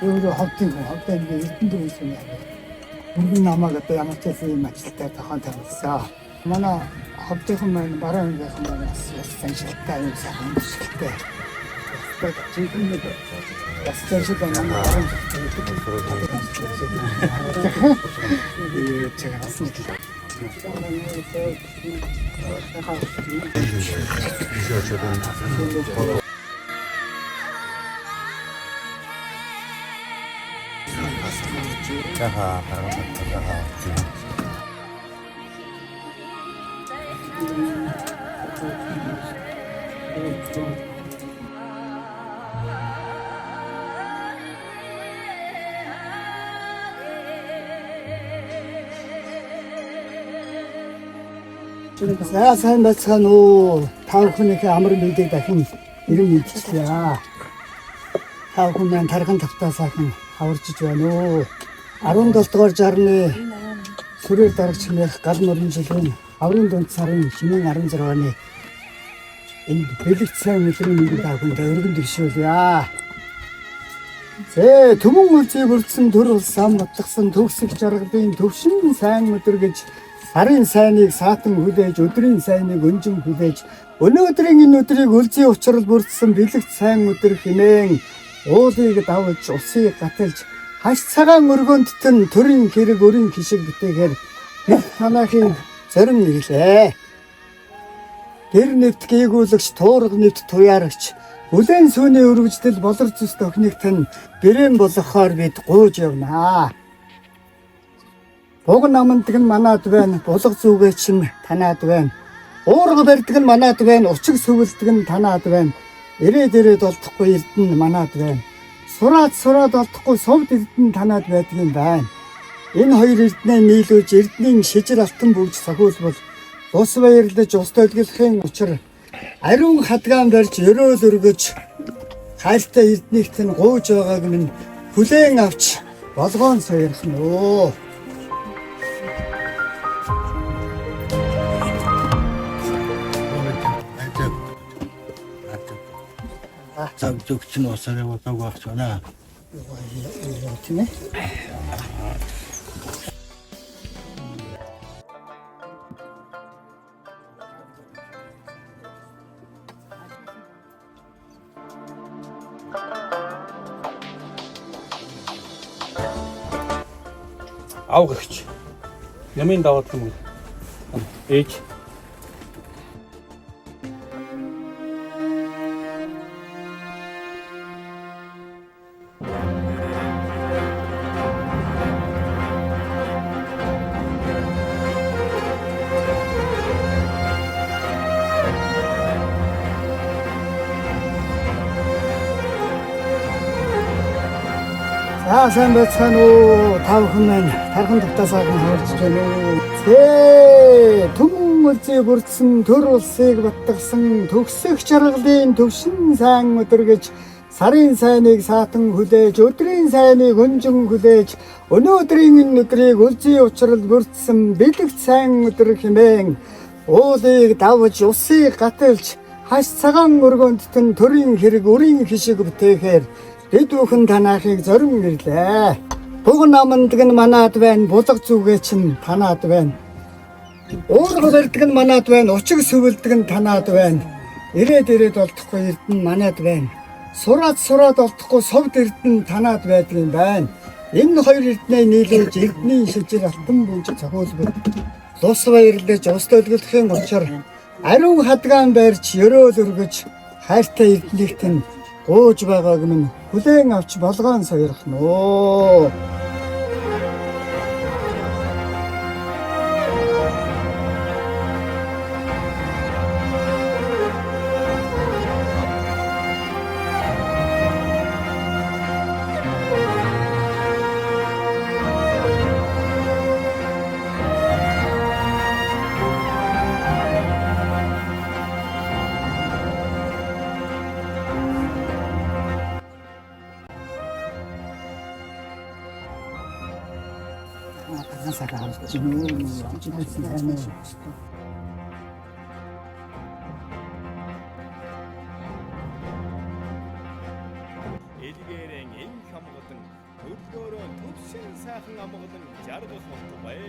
өөрөө ховдын эрдэнэ байсан юм. Мөргөн намайг одоо ямар ч юм ажилтаа тохон тавьсан. Манай ховдын маань бараа байсан маань бас саншилтай юм сайхан шилтэй. Тэгээд бас цаашид манай сайн байцгаана уу. Та бүхнийхээ амар мэдээ дахин ирэн мэдчихлээ. Та бүхэн маань тархан тавтаа сайхан хаварчиж байна уу. 17 дугаар жарны сүрээр дарагч хэмээх гал нурын жилийн аврын дунд сарын хэмээн 16-ны энэ бэлэгт сайн өдрийн мэндийг та бүхэнд өргөн дэвшүүлье. Төмөн үлзий бүрдсэн төр улсаа батлахсан төгсөх жаргалын төвшин сайн өдөр гэж сарын сайныг саатан хүлээж, өдрийн сайныг өнжин хүлээж, өнөөдрийн энэ өдрийг үлзий учрал бүрдсэн бэлэгт сайн өдөр хэмээн уулыг давж, усыг гаталж, хаш цагаан өргөндтөн төрийн хэрэг өрийн хишиг бүтээхээр бид ханаахын зарим нэглээ. Гэр нэвт гээгүүлэгч, туурга нэвт туяарагч, үлэн сүүний өргөждөл болор зүс тохнигтэн бэрээн болохоор бид гууж явнаа. Буг намандаг нь манад байна, булга зүгээ чинь танаад байна. Уурга барьдаг нь манад байна, учиг сүвэлдэг нь танаад байна. Ирээд олдохгүй эрдэнэ манад байна. Сураад олдохгүй совд эрдэнэ танаад байдгийн байна. Энэ хоёр эрдэнэ нийлүүлж эрдэнийн шижир алтан бүгж сахиулбал ус баярлаж ус төлгөлхийн учир ариун хадгаан барьж өрөөл өргөж хайлтаа эрдэнийхт нь гууж байгааг минь хүлээн авч болгоон сойрхно оо. Цаг зөвч нь усаараа болоог багч байна. Тийм ээ. Авгагч. Ямын даваад юм. Ээж. Сайн байцгаана уу. Та бүхэн маань тархан тавтаасаа хаварч байна уу. Төмөн үлзий бүрдсэн төр улсыг батгсан төгсөх жаргалын төвшин сайн өдөр гэж сарын сайныг саатан хүлээж, өдрийн сайныг өнжин хүлээж, өнөөдрийн энэ өдрийг үлзий учрал бүрдсэн бэлэгт сайн өдөр хэмээн уулыг давж, усыг гаталж, хаш цагаан өргөндтөн төрийн хэрэг өрийн хишиг бүтээхээр бид бүхэн танаахыг зорин ирлээ. Буг намандаг нь манад байна, булга зүгээ чинь танаад байна. Уурга барьдаг нь манад байна, учиг сүвэлдэг нь танаад байна. Ирээд олдохгүй эрдэнэ манад байна. Сураад олдохгүй совд эрдэнэ танаад байдгийн байна. Энэ хоёр эрдэнэ нийлүүлж эрдэнийн шижир алтан бүжиг цохиулбал лус баярлаж ус төлгөлхийн учир ариун хадгаан барьж өрөөл өргөж хайртай эрдэнийхт нь гууж байгааг минь хүлээн авч болгоон сойрхно. 강사가 지금 지금 Эдгээрэн энх амгадан төлөөрөө төвшин сайхан амгадан жаргах болтугай.